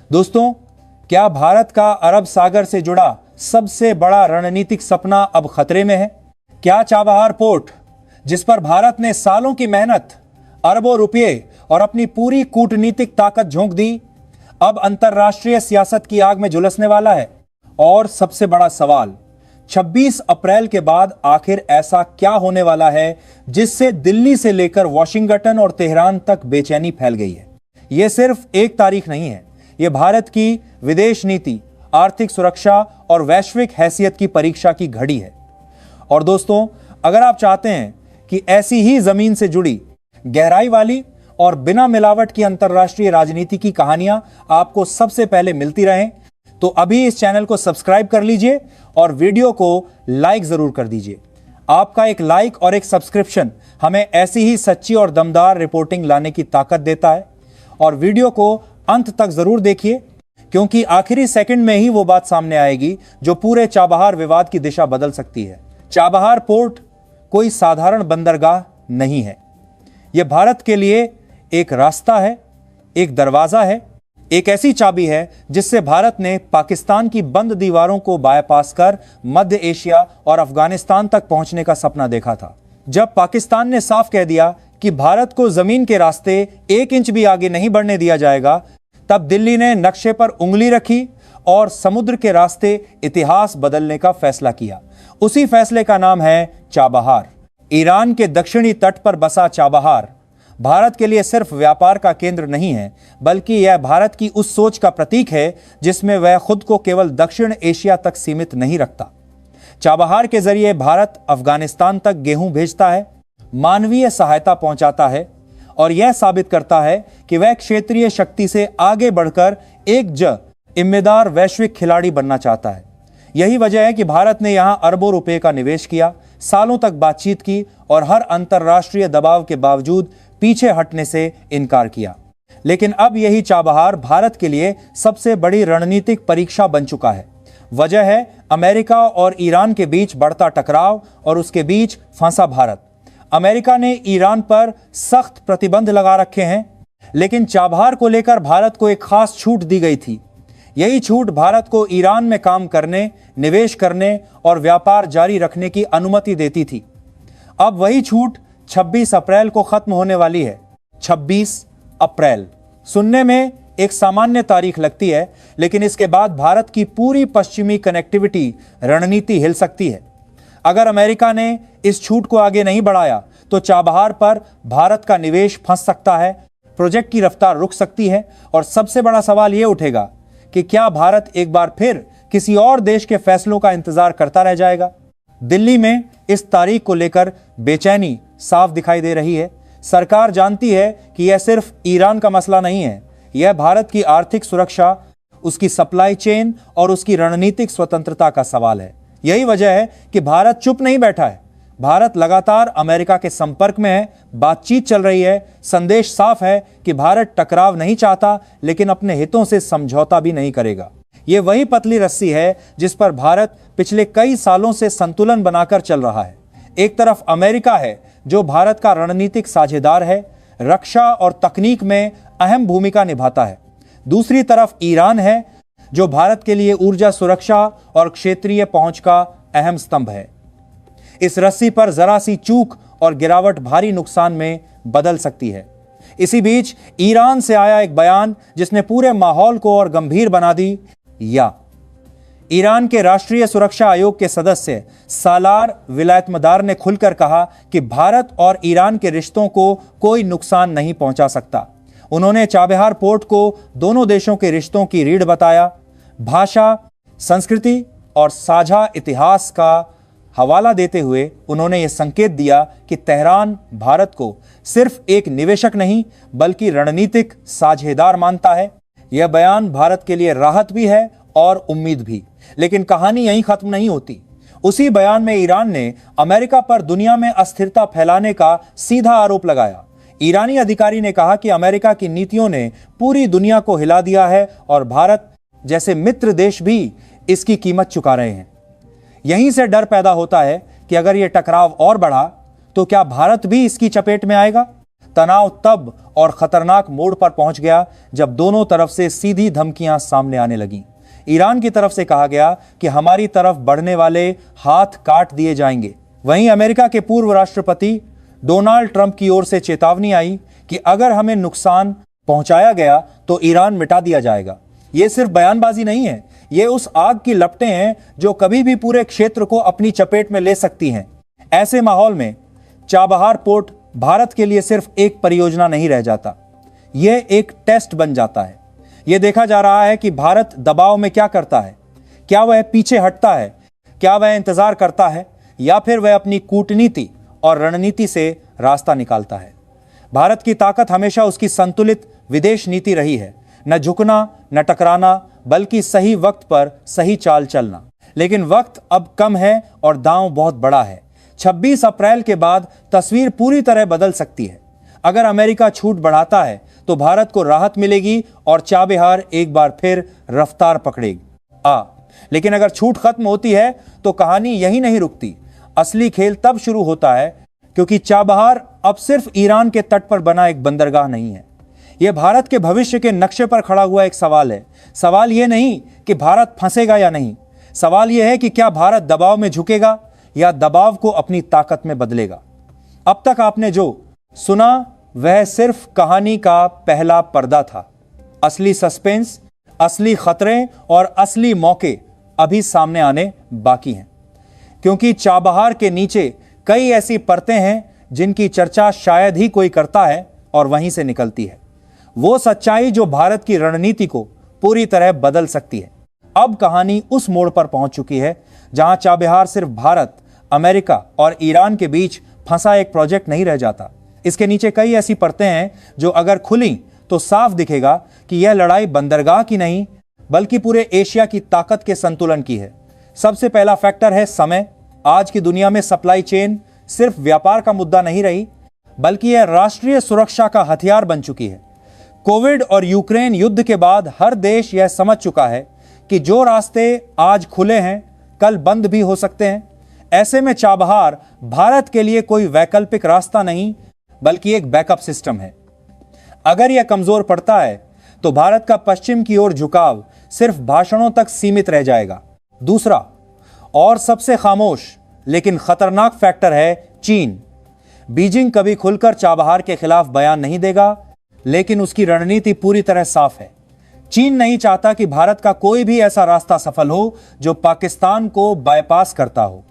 दोस्तों, क्या भारत का अरब सागर से जुड़ा सबसे बड़ा रणनीतिक सपना अब खतरे में है? क्या चाबहार पोर्ट, जिस पर भारत ने सालों की मेहनत, अरबों रुपये और अपनी पूरी कूटनीतिक ताकत झोंक दी, अब अंतरराष्ट्रीय सियासत की आग में झुलसने वाला है? और सबसे बड़ा सवाल, 26 अप्रैल के बाद आखिर ऐसा क्या होने वाला है जिससे दिल्ली से लेकर वॉशिंगटन और तेहरान तक बेचैनी फैल गई है? यह सिर्फ एक तारीख नहीं है, यह भारत की विदेश नीति, आर्थिक सुरक्षा और वैश्विक हैसियत की परीक्षा की घड़ी है। और दोस्तों, अगर आप चाहते हैं कि ऐसी ही जमीन से जुड़ी गहराई वाली और बिना मिलावट की अंतरराष्ट्रीय राजनीति की कहानियां आपको सबसे पहले मिलती रहें, तो अभी इस चैनल को सब्सक्राइब कर लीजिए और वीडियो को लाइक जरूर कर दीजिए। आपका एक लाइक और एक सब्सक्रिप्शन हमें ऐसी ही सच्ची और दमदार रिपोर्टिंग लाने की ताकत देता है। और वीडियो को अंत तक जरूर देखिए, क्योंकि आखिरी सेकंड में ही वो बात सामने आएगी जो पूरे चाबहार विवाद की दिशा बदल सकती है। चाबहार पोर्ट कोई साधारण बंदरगाह नहीं है। यह भारत के लिए एक रास्ता है, एक दरवाजा है, एक ऐसी चाबी है जिससे भारत ने पाकिस्तान की बंद दीवारों को बायपास कर मध्य एशिया और अफगानिस्तान तक पहुंचने का सपना देखा था। जब पाकिस्तान ने साफ कह दिया कि भारत को जमीन के रास्ते 1 इंच भी आगे नहीं बढ़ने दिया जाएगा, तब दिल्ली ने नक्शे पर उंगली रखी और समुद्र के रास्ते इतिहास बदलने का फैसला किया। उसी फैसले का नाम है चाबहार। ईरान के दक्षिणी तट पर बसा चाबहार भारत के लिए सिर्फ व्यापार का केंद्र नहीं है, बल्कि यह भारत की उस सोच का प्रतीक है जिसमें वह खुद को केवल दक्षिण एशिया तक सीमित नहीं रखता। चाबहार के जरिए भारत अफगानिस्तान तक गेहूं भेजता है, मानवीय सहायता पहुंचाता है और यह साबित करता है कि वह क्षेत्रीय शक्ति से आगे बढ़कर एक जिम्मेदार वैश्विक खिलाड़ी बनना चाहता है। यही वजह है कि भारत ने यहां अरबों रुपए का निवेश किया, सालों तक बातचीत की और हर अंतरराष्ट्रीय दबाव के बावजूद पीछे हटने से इनकार किया। लेकिन अब यही चाबहार भारत के लिए सबसे बड़ी रणनीतिक परीक्षा बन चुका है। वजह है अमेरिका और ईरान के बीच बढ़ता टकराव और उसके बीच फंसा भारत। अमेरिका ने ईरान पर सख्त प्रतिबंध लगा रखे हैं, लेकिन चाबहार को लेकर भारत को एक खास छूट दी गई थी। यही छूट भारत को ईरान में काम करने, निवेश करने और व्यापार जारी रखने की अनुमति देती थी। अब वही छूट 26 अप्रैल को खत्म होने वाली है। 26 अप्रैल सुनने में एक सामान्य तारीख लगती है, लेकिन इसके बाद भारत की पूरी पश्चिमी कनेक्टिविटी रणनीति हिल सकती है। अगर अमेरिका ने इस छूट को आगे नहीं बढ़ाया तो चाबहार पर भारत का निवेश फंस सकता है, प्रोजेक्ट की रफ्तार रुक सकती है और सबसे बड़ा सवाल यह उठेगा कि क्या भारत एक बार फिर किसी और देश के फैसलों का इंतजार करता रह जाएगा? दिल्ली में इस तारीख को लेकर बेचैनी साफ दिखाई दे रही है। सरकार जानती है कि यह सिर्फ ईरान का मसला नहीं है, यह भारत की आर्थिक सुरक्षा, उसकी सप्लाई चेन और उसकी रणनीतिक स्वतंत्रता का सवाल है। यही वजह है कि भारत चुप नहीं बैठा है। भारत लगातार अमेरिका के संपर्क में है, बातचीत चल रही है। संदेश साफ है कि भारत टकराव नहीं चाहता, लेकिन अपने हितों से समझौता भी नहीं करेगा। यह वही पतली रस्सी है जिस पर भारत पिछले कई सालों से संतुलन बनाकर चल रहा है। एक तरफ अमेरिका है जो भारत का रणनीतिक साझेदार है, रक्षा और तकनीक में अहम भूमिका निभाता है। दूसरी तरफ ईरान है जो भारत के लिए ऊर्जा सुरक्षा और क्षेत्रीय पहुंच का अहम स्तंभ है। इस रस्सी पर जरा सी चूक और गिरावट भारी नुकसान में बदल सकती है। इसी बीच ईरान से आया एक बयान जिसने पूरे माहौल को और गंभीर बना दी। ईरान के राष्ट्रीय सुरक्षा आयोग के सदस्य सालार विलायतमदार ने खुलकर कहा कि भारत और ईरान के रिश्तों को कोई नुकसान नहीं पहुंचा सकता। उन्होंने चाबहार पोर्ट को दोनों देशों के रिश्तों की रीढ़ बताया। भाषा, संस्कृति और साझा इतिहास का हवाला देते हुए उन्होंने यह संकेत दिया कि तेहरान भारत को सिर्फ एक निवेशक नहीं बल्कि रणनीतिक साझेदार मानता है। यह बयान भारत के लिए राहत भी है और उम्मीद भी। लेकिन कहानी यहीं खत्म नहीं होती। उसी बयान में ईरान ने अमेरिका पर दुनिया में अस्थिरता फैलाने का सीधा आरोप लगाया। ईरानी अधिकारी ने कहा कि अमेरिका की नीतियों ने पूरी दुनिया को हिला दिया है और भारत जैसे मित्र देश भी इसकी कीमत चुका रहे हैं। यहीं से डर पैदा होता है कि अगर यह टकराव और बढ़ा तो क्या भारत भी इसकी चपेट में आएगा? तनाव तब और खतरनाक मोड़ पर पहुंच गया जब दोनों तरफ से सीधी धमकियां सामने आने लगीं। ईरान की तरफ से कहा गया कि हमारी तरफ बढ़ने वाले हाथ काट दिए जाएंगे। वहीं अमेरिका के पूर्व राष्ट्रपति डोनाल्ड ट्रंप की ओर से चेतावनी आई कि अगर हमें नुकसान पहुंचाया गया तो ईरान मिटा दिया जाएगा। यह सिर्फ बयानबाजी नहीं है, ये उस आग की लपटें हैं जो कभी भी पूरे क्षेत्र को अपनी चपेट में ले सकती हैं। ऐसे माहौल में चाबहार पोर्ट भारत के लिए सिर्फ एक परियोजना नहीं रह जाता, यह एक टेस्ट बन जाता है। यह देखा जा रहा है कि भारत दबाव में क्या करता है। क्या वह पीछे हटता है, क्या वह इंतजार करता है, या फिर वह अपनी कूटनीति और रणनीति से रास्ता निकालता है। भारत की ताकत हमेशा उसकी संतुलित विदेश नीति रही है, न झुकना न टकराना, बल्कि सही वक्त पर सही चाल चलना। लेकिन वक्त अब कम है और दांव बहुत बड़ा है। 26 अप्रैल के बाद तस्वीर पूरी तरह बदल सकती है। अगर अमेरिका छूट बढ़ाता है तो भारत को राहत मिलेगी और चाबहार एक बार फिर रफ्तार पकड़ेगी। लेकिन अगर छूट खत्म होती है तो कहानी यही नहीं रुकती। असली खेल तब शुरू होता है, क्योंकि चाबहार अब सिर्फ ईरान के तट पर बना एक बंदरगाह नहीं है। यह भारत के भविष्य के नक्शे पर खड़ा हुआ एक सवाल है। सवाल यह नहीं कि भारत फंसेगा या नहीं, सवाल यह है कि क्या भारत दबाव में झुकेगा या दबाव को अपनी ताकत में बदलेगा। अब तक आपने जो सुना वह सिर्फ कहानी का पहला पर्दा था। असली सस्पेंस, असली खतरे और असली मौके अभी सामने आने बाकी हैं, क्योंकि चाबहार के नीचे कई ऐसी परतें हैं जिनकी चर्चा शायद ही कोई करता है और वहीं से निकलती है वो सच्चाई जो भारत की रणनीति को पूरी तरह बदल सकती है। अब कहानी उस मोड़ पर पहुंच चुकी है जहां चाबहार सिर्फ भारत, अमेरिका और ईरान के बीच फंसा एक प्रोजेक्ट नहीं रह जाता। इसके नीचे कई ऐसी परतें हैं जो अगर खुली तो साफ दिखेगा कि यह लड़ाई बंदरगाह की नहीं, बल्कि पूरे एशिया की ताकत के संतुलन की है। सबसे पहला फैक्टर है समय। आज की दुनिया में सप्लाई चेन सिर्फ व्यापार का मुद्दा नहीं रही, बल्कि यह राष्ट्रीय सुरक्षा का हथियार बन चुकी है। कोविड और यूक्रेन युद्ध के बाद हर देश यह समझ चुका है कि जो रास्ते आज खुले हैं कल बंद भी हो सकते हैं। ऐसे में चाबहार भारत के लिए कोई वैकल्पिक रास्ता नहीं, बल्कि एक बैकअप सिस्टम है। अगर यह कमजोर पड़ता है तो भारत का पश्चिम की ओर झुकाव सिर्फ भाषणों तक सीमित रह जाएगा। दूसरा और सबसे खामोश लेकिन खतरनाक फैक्टर है चीन। बीजिंग कभी खुलकर चाबहार के खिलाफ बयान नहीं देगा, लेकिन उसकी रणनीति पूरी तरह साफ है। चीन नहीं चाहता कि भारत का कोई भी ऐसा रास्ता सफल हो जो पाकिस्तान को बाईपास करता हो।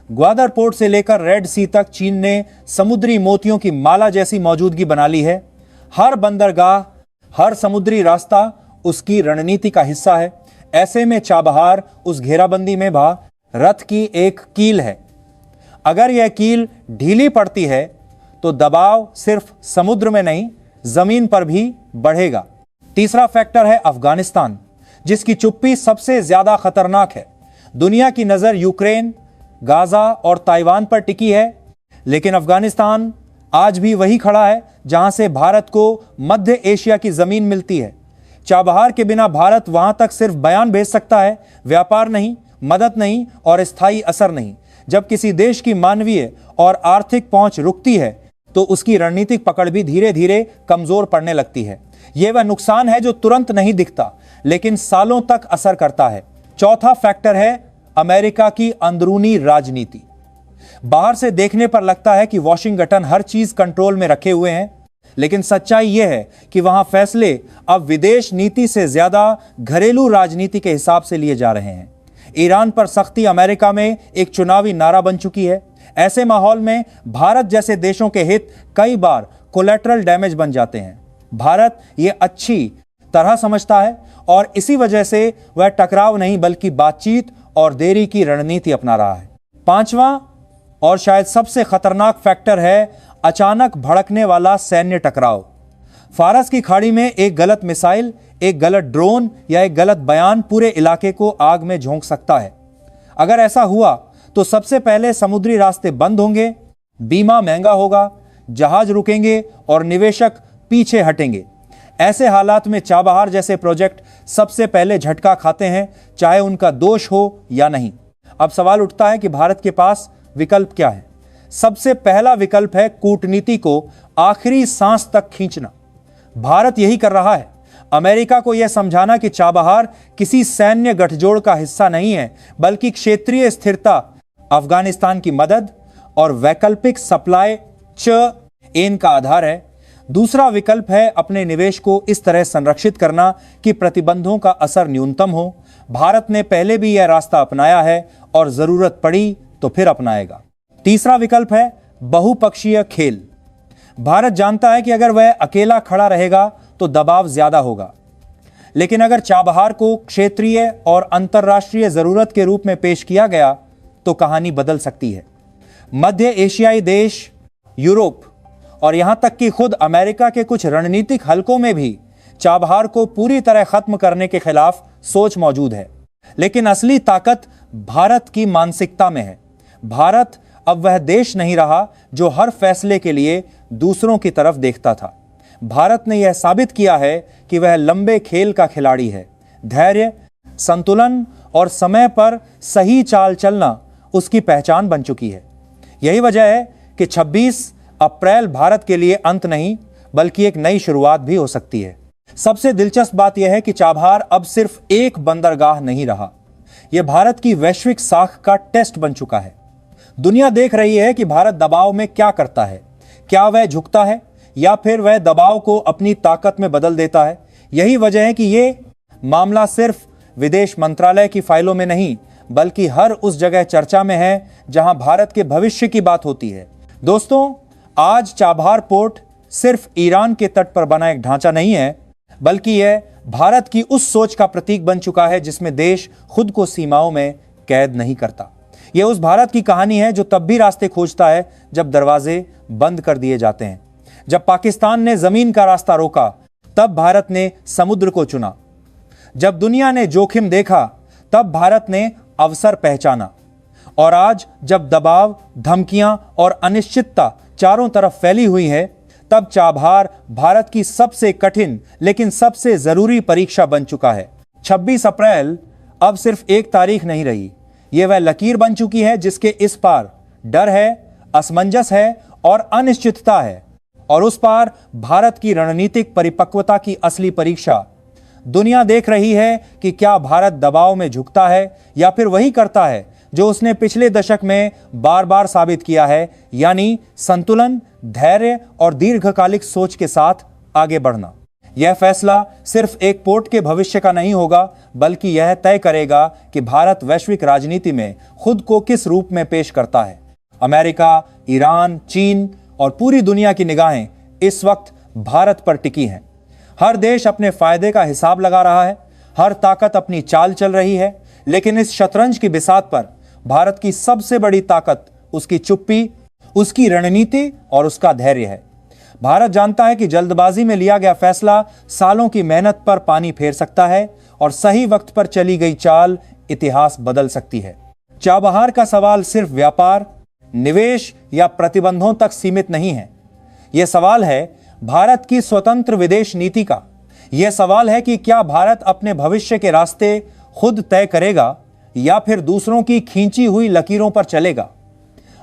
ग्वादर पोर्ट से लेकर रेड सी तक चीन ने समुद्री मोतियों की माला जैसी मौजूदगी बना ली है। हर बंदरगाह, हर समुद्री रास्ता उसकी रणनीति का हिस्सा है। ऐसे में चाबहार उस घेराबंदी में भारत की एक कील है। अगर यह कील ढीली पड़ती है तो दबाव सिर्फ समुद्र में नहीं, जमीन पर भी बढ़ेगा। तीसरा फैक्टर है अफगानिस्तान, जिसकी चुप्पी सबसे ज्यादा खतरनाक है। दुनिया की नजर यूक्रेन, गाजा और ताइवान पर टिकी है, लेकिन अफगानिस्तान आज भी वही खड़ा है जहां से भारत को मध्य एशिया की जमीन मिलती है। चाबहार के बिना भारत वहां तक सिर्फ बयान भेज सकता है, व्यापार नहीं, मदद नहीं और स्थायी असर नहीं। जब किसी देश की मानवीय और आर्थिक पहुंच रुकती है तो उसकी रणनीतिक पकड़ भी धीरे धीरे कमजोर पड़ने लगती है। यह वह नुकसान है जो तुरंत नहीं दिखता, लेकिन सालों तक असर करता है। चौथा फैक्टर है अमेरिका की अंदरूनी राजनीति। बाहर से देखने पर लगता है कि वॉशिंगटन हर चीज कंट्रोल में रखे हुए हैं, लेकिन सच्चाई यह है कि वहां फैसले अब विदेश नीति से ज्यादा घरेलू राजनीति के हिसाब से लिए जा रहे हैं। ईरान पर सख्ती अमेरिका में एक चुनावी नारा बन चुकी है। ऐसे माहौल में भारत जैसे देशों के हित कई बार कोलैटरल डैमेज बन जाते हैं। भारत ये अच्छी तरह समझता है और इसी वजह से वह टकराव नहीं बल्कि बातचीत और देरी की रणनीति अपना रहा है। पांचवा और शायद सबसे खतरनाक फैक्टर है अचानक भड़कने वाला सैन्य टकराव। फारस की खाड़ी में एक गलत मिसाइल, एक गलत ड्रोन या एक गलत बयान पूरे इलाके को आग में झोंक सकता है। अगर ऐसा हुआ तो सबसे पहले समुद्री रास्ते बंद होंगे, बीमा महंगा होगा, जहाज रुकेंगे और निवेशक पीछे हटेंगे। ऐसे हालात में चाबहार जैसे प्रोजेक्ट सबसे पहले झटका खाते हैं, चाहे उनका दोष हो या नहीं। अब सवाल उठता है कि भारत के पास विकल्प क्या है। सबसे पहला विकल्प है कूटनीति को आखिरी सांस तक खींचना। भारत यही कर रहा है। अमेरिका को यह समझाना कि चाबहार किसी सैन्य गठजोड़ का हिस्सा नहीं है, बल्कि क्षेत्रीय स्थिरता, अफगानिस्तान की मदद और वैकल्पिक सप्लाई चेन का आधार है। दूसरा विकल्प है अपने निवेश को इस तरह संरक्षित करना कि प्रतिबंधों का असर न्यूनतम हो। भारत ने पहले भी यह रास्ता अपनाया है और जरूरत पड़ी तो फिर अपनाएगा। तीसरा विकल्प है बहुपक्षीय खेल। भारत जानता है कि अगर वह अकेला खड़ा रहेगा तो दबाव ज्यादा होगा, लेकिन अगर चाबहार को क्षेत्रीय और अंतर्राष्ट्रीय जरूरत के रूप में पेश किया गया तो कहानी बदल सकती है। मध्य एशियाई देश, यूरोप और यहां तक कि खुद अमेरिका के कुछ रणनीतिक हलकों में भी चाबहार को पूरी तरह खत्म करने के खिलाफ सोच मौजूद है। लेकिन असली ताकत भारत की मानसिकता में है। भारत अब वह देश नहीं रहा जो हर फैसले के लिए दूसरों की तरफ देखता था। भारत ने यह साबित किया है कि वह लंबे खेल का खिलाड़ी है। धैर्य, संतुलन और समय पर सही चाल चलना उसकी पहचान बन चुकी है। यही वजह है कि 26 अप्रैल भारत के लिए अंत नहीं, बल्कि एक नई शुरुआत भी हो सकती है। सबसे दिलचस्प बात यह है कि चाबहार अब सिर्फ एक बंदरगाह नहीं रहा, यह भारत की वैश्विक साख का टेस्ट बन चुका है। दुनिया देख रही है कि भारत दबाव में क्या करता है, क्या वह झुकता है या फिर वह दबाव को अपनी ताकत में बदल देता है। यही वजह है कि यह मामला सिर्फ विदेश मंत्रालय की फाइलों में नहीं, बल्कि हर उस जगह चर्चा में है जहां भारत के भविष्य की बात होती है। दोस्तों, आज चाबहार पोर्ट सिर्फ ईरान के तट पर बना एक ढांचा नहीं है, बल्कि यह भारत की उस सोच का प्रतीक बन चुका है जिसमें देश खुद को सीमाओं में कैद नहीं करता। यह उस भारत की कहानी है जो तब भी रास्ते खोजता है जब दरवाजे बंद कर दिए जाते हैं। जब पाकिस्तान ने जमीन का रास्ता रोका, तब भारत ने समुद्र को चुना। जब दुनिया ने जोखिम देखा, तब भारत ने अवसर पहचाना। और आज जब दबाव, धमकियां और अनिश्चितता चारों तरफ फैली हुई है, तब चाबहार भारत की सबसे कठिन लेकिन सबसे जरूरी परीक्षा बन चुका है। 26 अप्रैल अब सिर्फ एक तारीख नहीं रही, यह वह लकीर बन चुकी है जिसके इस पार डर है, असमंजस है और अनिश्चितता है, और उस पार भारत की रणनीतिक परिपक्वता की असली परीक्षा। दुनिया देख रही है कि क्या भारत दबाव में झुकता है या फिर वही करता है जो उसने पिछले दशक में बार बार साबित किया है, यानी संतुलन, धैर्य और दीर्घकालिक सोच के साथ आगे बढ़ना। यह फैसला सिर्फ एक पोर्ट के भविष्य का नहीं होगा, बल्कि यह तय करेगा कि भारत वैश्विक राजनीति में खुद को किस रूप में पेश करता है। अमेरिका, ईरान, चीन और पूरी दुनिया की निगाहें इस वक्त भारत पर टिकी हैं। हर देश अपने फायदे का हिसाब लगा रहा है, हर ताकत अपनी चाल चल रही है, लेकिन इस शतरंज की बिसात पर भारत की सबसे बड़ी ताकत उसकी चुप्पी, उसकी रणनीति और उसका धैर्य है। भारत जानता है कि जल्दबाजी में लिया गया फैसला सालों की मेहनत पर पानी फेर सकता है और सही वक्त पर चली गई चाल इतिहास बदल सकती है। चाबहार का सवाल सिर्फ व्यापार, निवेश या प्रतिबंधों तक सीमित नहीं है। यह सवाल है भारत की स्वतंत्र विदेश नीति का। यह सवाल है कि क्या भारत अपने भविष्य के रास्ते खुद तय करेगा या फिर दूसरों की खींची हुई लकीरों पर चलेगा।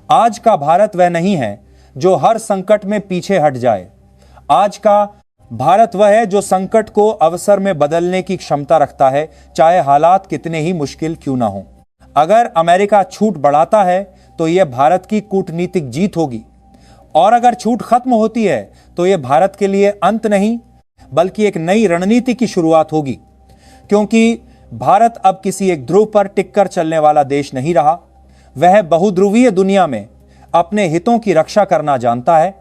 आज का भारत वह नहीं है जो हर संकट में पीछे हट जाए। आज का भारत वह है जो संकट को अवसर में बदलने की क्षमता रखता है, चाहे हालात कितने ही मुश्किल क्यों ना हो। अगर अमेरिका छूट बढ़ाता है तो यह भारत की कूटनीतिक जीत होगी, और अगर छूट खत्म होती है तो यह भारत के लिए अंत नहीं, बल्कि एक नई रणनीति की शुरुआत होगी। क्योंकि भारत अब किसी एक ध्रुव पर टिककर चलने वाला देश नहीं रहा, वह बहुध्रुवीय दुनिया में अपने हितों की रक्षा करना जानता है।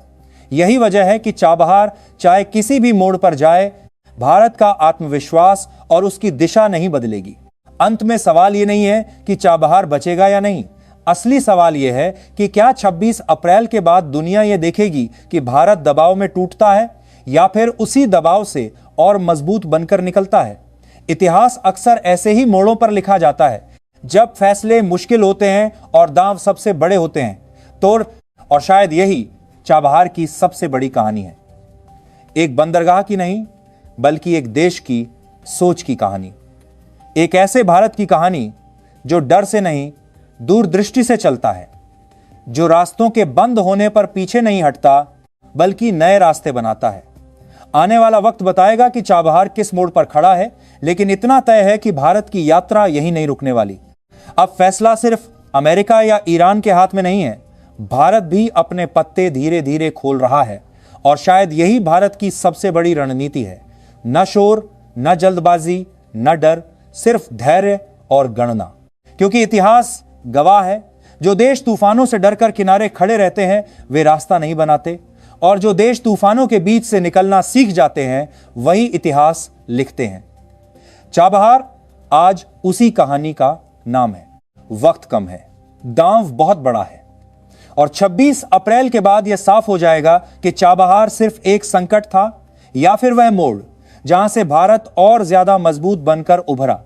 यही वजह है कि चाबहार चाहे किसी भी मोड़ पर जाए, भारत का आत्मविश्वास और उसकी दिशा नहीं बदलेगी। अंत में सवाल यह नहीं है कि चाबहार बचेगा या नहीं, असली सवाल यह है कि क्या 26 अप्रैल के बाद दुनिया यह देखेगी कि भारत दबाव में टूटता है या फिर उसी दबाव से और मजबूत बनकर निकलता है। इतिहास अक्सर ऐसे ही मोड़ों पर लिखा जाता है, जब फैसले मुश्किल होते हैं और दांव सबसे बड़े होते हैं। और शायद यही चाबहार की सबसे बड़ी कहानी है। एक बंदरगाह की नहीं, बल्कि एक देश की सोच की कहानी। एक ऐसे भारत की कहानी जो डर से नहीं, दूरदृष्टि से चलता है। जो रास्तों के बंद होने पर पीछे नहीं हटता बल्कि नए रास्ते बनाता है। आने वाला वक्त बताएगा कि चाबहार किस मोड़ पर खड़ा है, लेकिन इतना तय है कि भारत की यात्रा यहीं नहीं रुकने वाली। अब फैसला सिर्फ अमेरिका या ईरान के हाथ में नहीं है, भारत भी अपने पत्ते धीरे धीरे खोल रहा है और शायद यही भारत की सबसे बड़ी रणनीति है। न शोर, न जल्दबाजी, न डर, सिर्फ धैर्य और गणना। क्योंकि इतिहास गवाह है, जो देश तूफानों से डरकर किनारे खड़े रहते हैं वे रास्ता नहीं बनाते, और जो देश तूफानों के बीच से निकलना सीख जाते हैं वही इतिहास लिखते हैं। चाबहार आज उसी कहानी का नाम है। वक्त कम है, दांव बहुत बड़ा है, और 26 अप्रैल के बाद यह साफ हो जाएगा कि चाबहार सिर्फ एक संकट था या फिर वह मोड़ जहां से भारत और ज्यादा मजबूत बनकर उभरा।